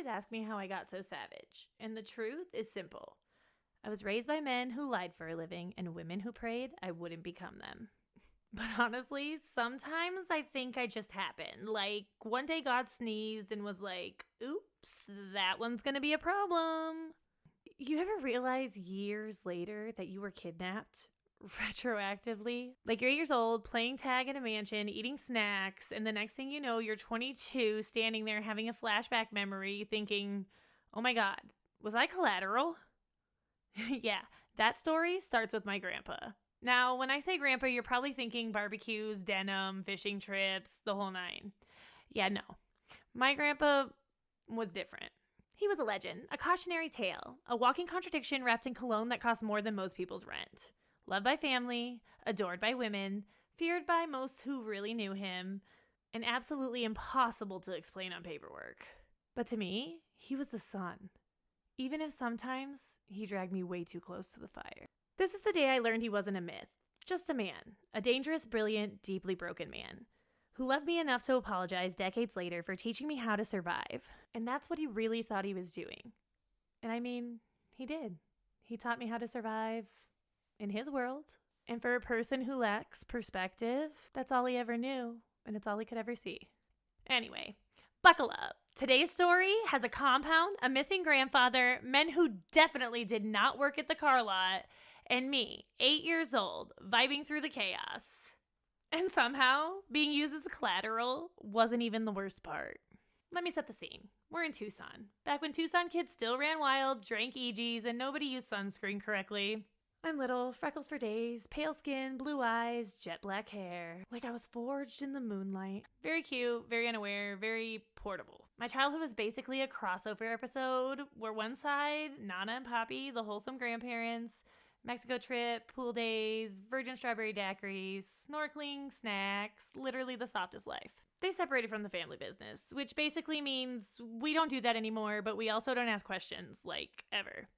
always ask me how I got so savage, and the truth is simple. I was raised by men who lied for a living and women who prayed I wouldn't become them. But honestly, sometimes I think I just happened. Like, one day God sneezed and was like, oops, that one's gonna be a problem. You ever realize years later that you were kidnapped? Retroactively? Like, you're 8 years old, playing tag in a mansion, eating snacks, and the next thing you know, you're 22, standing there having a flashback memory, thinking, oh my God, was I collateral? Yeah, that story starts with my grandpa. Now, when I say grandpa, you're probably thinking barbecues, denim, fishing trips, the whole nine. Yeah, no. My grandpa was different. He was a legend, a cautionary tale, a walking contradiction wrapped in cologne that cost more than most people's rent. Loved by family, adored by women, feared by most who really knew him, and absolutely impossible to explain on paperwork. But to me, he was the sun. Even if sometimes he dragged me way too close to the fire. This is the day I learned he wasn't a myth, just a man, a dangerous, brilliant, deeply broken man, who loved me enough to apologize decades later for teaching me how to survive. And that's what he really thought he was doing. And I mean, he did. He taught me how to survive in his world. And for a person who lacks perspective, that's all he ever knew, and it's all he could ever see. Anyway, buckle up. Today's story has a compound, a missing grandfather, men who definitely did not work at the car lot, and me, 8 years old, vibing through the chaos. And somehow, being used as collateral wasn't even the worst part. Let me set the scene. We're in Tucson. Back when Tucson kids still ran wild, drank EGs, and nobody used sunscreen correctly. I'm little, freckles for days, pale skin, blue eyes, jet black hair. Like I was forged in the moonlight. Very cute, very unaware, very portable. My childhood was basically a crossover episode where one side, Nana and Poppy, the wholesome grandparents, Mexico trip, pool days, virgin strawberry daiquiris, snorkeling, snacks, literally the softest life. They separated from the family business, which basically means we don't do that anymore, but we also don't ask questions, like, ever.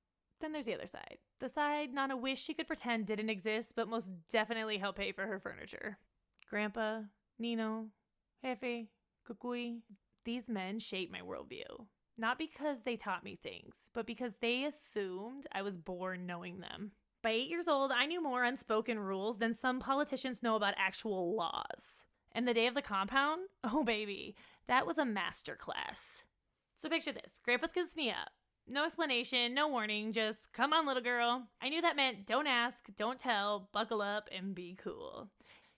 Then there's the other side. The side Nana wished she could pretend didn't exist, but most definitely helped pay for her furniture. Grandpa, Nino, Jefe, Kukui. These men shaped my worldview. Not because they taught me things, but because they assumed I was born knowing them. By 8 years old, I knew more unspoken rules than some politicians know about actual laws. And the day of the compound? Oh baby, that was a masterclass. So picture this. Grandpa scoops me up. No explanation, no warning, just come on little girl. I knew that meant don't ask, don't tell, buckle up, and be cool.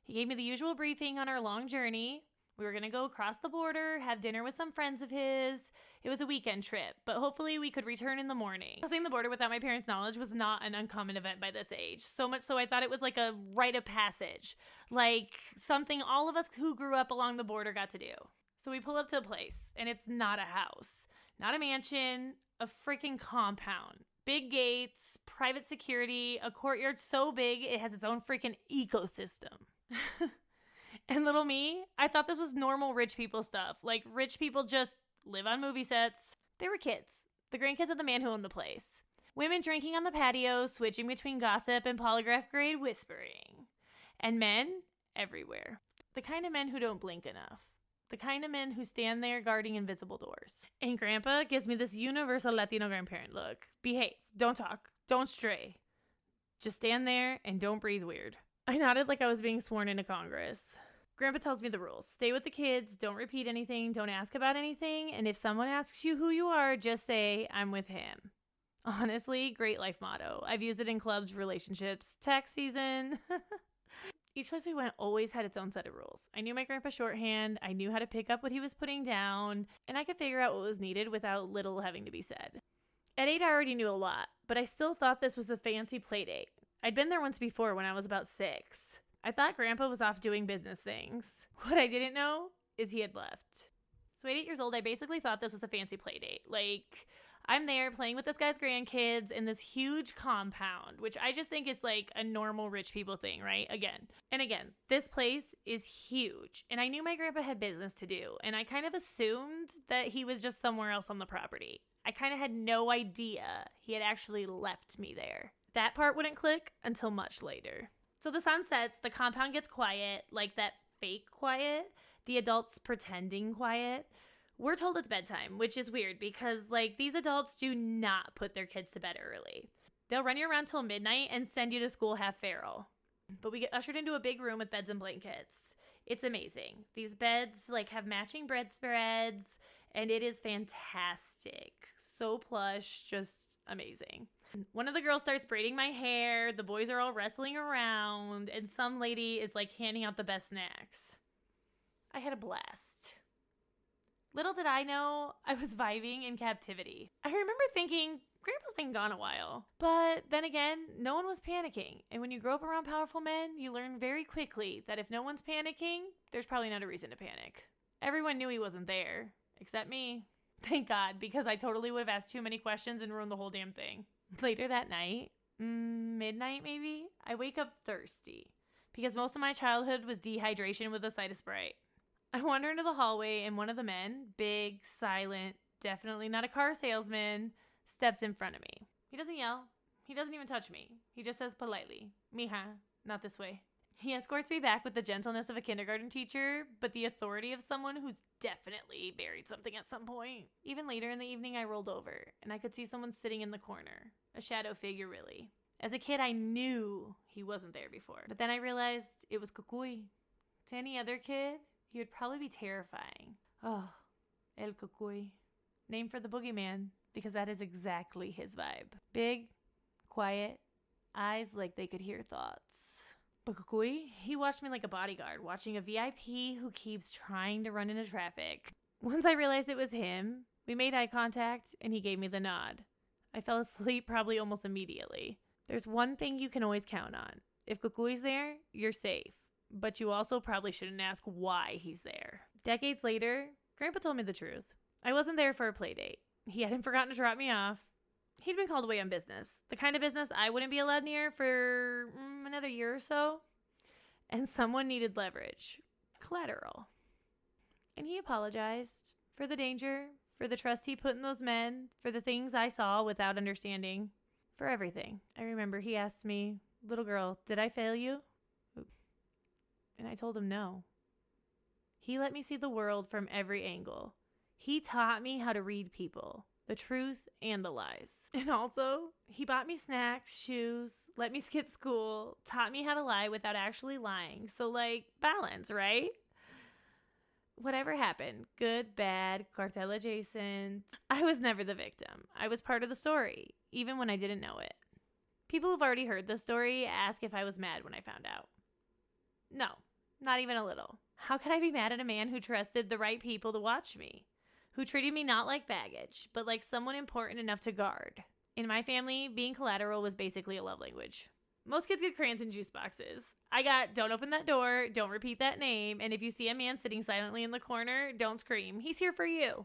He gave me the usual briefing on our long journey. We were going to go across the border, have dinner with some friends of his. It was a weekend trip, but hopefully we could return in the morning. Crossing the border without my parents' knowledge was not an uncommon event by this age. So much so I thought it was like a rite of passage. Like something all of us who grew up along the border got to do. So we pull up to a place, and it's not a house, not a mansion, a freaking compound. Big gates, private security, a courtyard so big it has its own freaking ecosystem. And little me, I thought this was normal rich people stuff. Like, rich people just live on movie sets. They were kids. The grandkids of the man who owned the place. Women drinking on the patio, switching between gossip and polygraph grade whispering. And men everywhere. The kind of men who don't blink enough. The kind of men who stand there guarding invisible doors. And Grandpa gives me this universal Latino grandparent look. Behave. Don't talk. Don't stray. Just stand there and don't breathe weird. I nodded like I was being sworn into Congress. Grandpa tells me the rules. Stay with the kids, don't repeat anything, don't ask about anything, and if someone asks you who you are, just say, I'm with him. Honestly, great life motto. I've used it in clubs, relationships, tax season. Each place we went always had its own set of rules. I knew my grandpa's shorthand, I knew how to pick up what he was putting down, and I could figure out what was needed without little having to be said. At 8, I already knew a lot, but I still thought this was a fancy play date. I'd been there once before when I was about 6. I thought Grandpa was off doing business things. What I didn't know is he had left. So at 8 years old, I basically thought this was a fancy play date. Like, I'm there playing with this guy's grandkids in this huge compound, which I just think is like a normal rich people thing, right? Again, this place is huge. And I knew my grandpa had business to do. And I kind of assumed that he was just somewhere else on the property. I kind of had no idea he had actually left me there. That part wouldn't click until much later. So the sun sets, the compound gets quiet, like that fake quiet, the adults pretending quiet. We're told it's bedtime, which is weird because, like, these adults do not put their kids to bed early. They'll run you around till midnight and send you to school half feral. But we get ushered into a big room with beds and blankets. It's amazing. These beds, like, have matching bedspreads, and it is fantastic. So plush, just amazing. One of the girls starts braiding my hair, the boys are all wrestling around, and some lady is, like, handing out the best snacks. I had a blast. Little did I know, I was vibing in captivity. I remember thinking, Grandpa's been gone a while. But then again, no one was panicking. And when you grow up around powerful men, you learn very quickly that if no one's panicking, there's probably not a reason to panic. Everyone knew he wasn't there, except me. Thank God, because I totally would have asked too many questions and ruined the whole damn thing. Later that night, midnight maybe, I wake up thirsty because most of my childhood was dehydration with a side of Sprite. I wander into the hallway and one of the men, big, silent, definitely not a car salesman, steps in front of me. He doesn't yell. He doesn't even touch me. He just says politely, "Mija, not this way." He escorts me back with the gentleness of a kindergarten teacher, but the authority of someone who's definitely buried something at some point. Even later in the evening, I rolled over, and I could see someone sitting in the corner. A shadow figure, really. As a kid, I knew he wasn't there before. But then I realized it was Cucuy. To any other kid, he would probably be terrifying. Oh, El Cucuy. Name for the boogeyman, because that is exactly his vibe. Big, quiet, eyes like they could hear thoughts. But Cucuy, he watched me like a bodyguard, watching a VIP who keeps trying to run into traffic. Once I realized it was him, we made eye contact, and he gave me the nod. I fell asleep probably almost immediately. There's one thing you can always count on. If Cucuy's there, you're safe. But you also probably shouldn't ask why he's there. Decades later, Grandpa told me the truth. I wasn't there for a play date. He hadn't forgotten to drop me off. He'd been called away on business. The kind of business I wouldn't be allowed near for another year or so. And someone needed leverage. Collateral. And he apologized for the danger, for the trust he put in those men, for the things I saw without understanding, for everything. I remember he asked me, "Little girl, did I fail you?" And I told him no. He let me see the world from every angle. He taught me how to read people, the truth and the lies. And also, he bought me snacks, shoes, let me skip school, taught me how to lie without actually lying. So, like, balance, right? Whatever happened, good, bad, cartel adjacent, I was never the victim. I was part of the story, even when I didn't know it. People who've already heard the story ask if I was mad when I found out. No, not even a little. How could I be mad at a man who trusted the right people to watch me? Who treated me not like baggage, but like someone important enough to guard? In my family, being collateral was basically a love language. Most kids get crayons and juice boxes. I got, "Don't open that door, don't repeat that name, and if you see a man sitting silently in the corner, don't scream. He's here for you."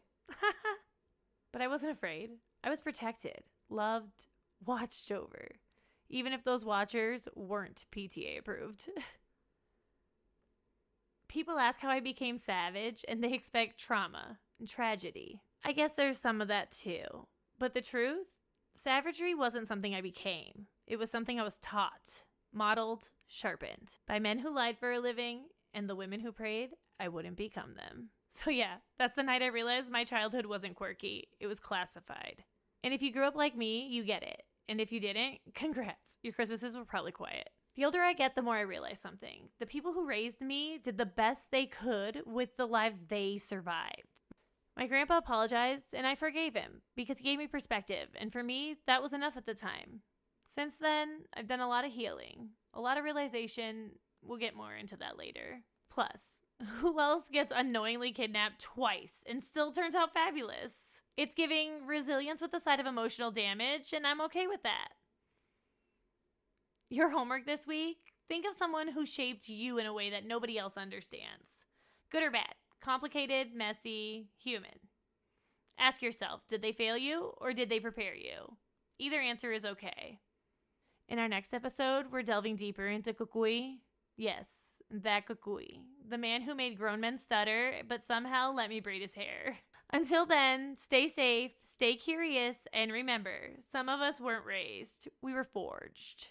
But I wasn't afraid. I was protected, loved, watched over, even if those watchers weren't PTA approved. People ask how I became savage, and they expect trauma and tragedy. I guess there's some of that too. But the truth? Savagery wasn't something I became. It was something I was taught, modeled, sharpened by men who lied for a living and the women who prayed I wouldn't become them. So yeah, that's the night I realized my childhood wasn't quirky. It was classified. And if you grew up like me, you get it. And if you didn't, congrats. Your Christmases were probably quiet. The older I get, the more I realize something. The people who raised me did the best they could with the lives they survived. My grandpa apologized, and I forgave him because he gave me perspective, and for me, that was enough at the time. Since then, I've done a lot of healing, a lot of realization. We'll get more into that later. Plus, who else gets unknowingly kidnapped twice and still turns out fabulous? It's giving resilience with a side of emotional damage, and I'm okay with that. Your homework this week? Think of someone who shaped you in a way that nobody else understands. Good or bad, complicated, messy, human. Ask yourself, did they fail you or did they prepare you? Either answer is okay. In our next episode, we're delving deeper into Cucuy. Yes, that Cucuy. The man who made grown men stutter, but somehow let me braid his hair. Until then, stay safe, stay curious, and remember, some of us weren't raised. We were forged.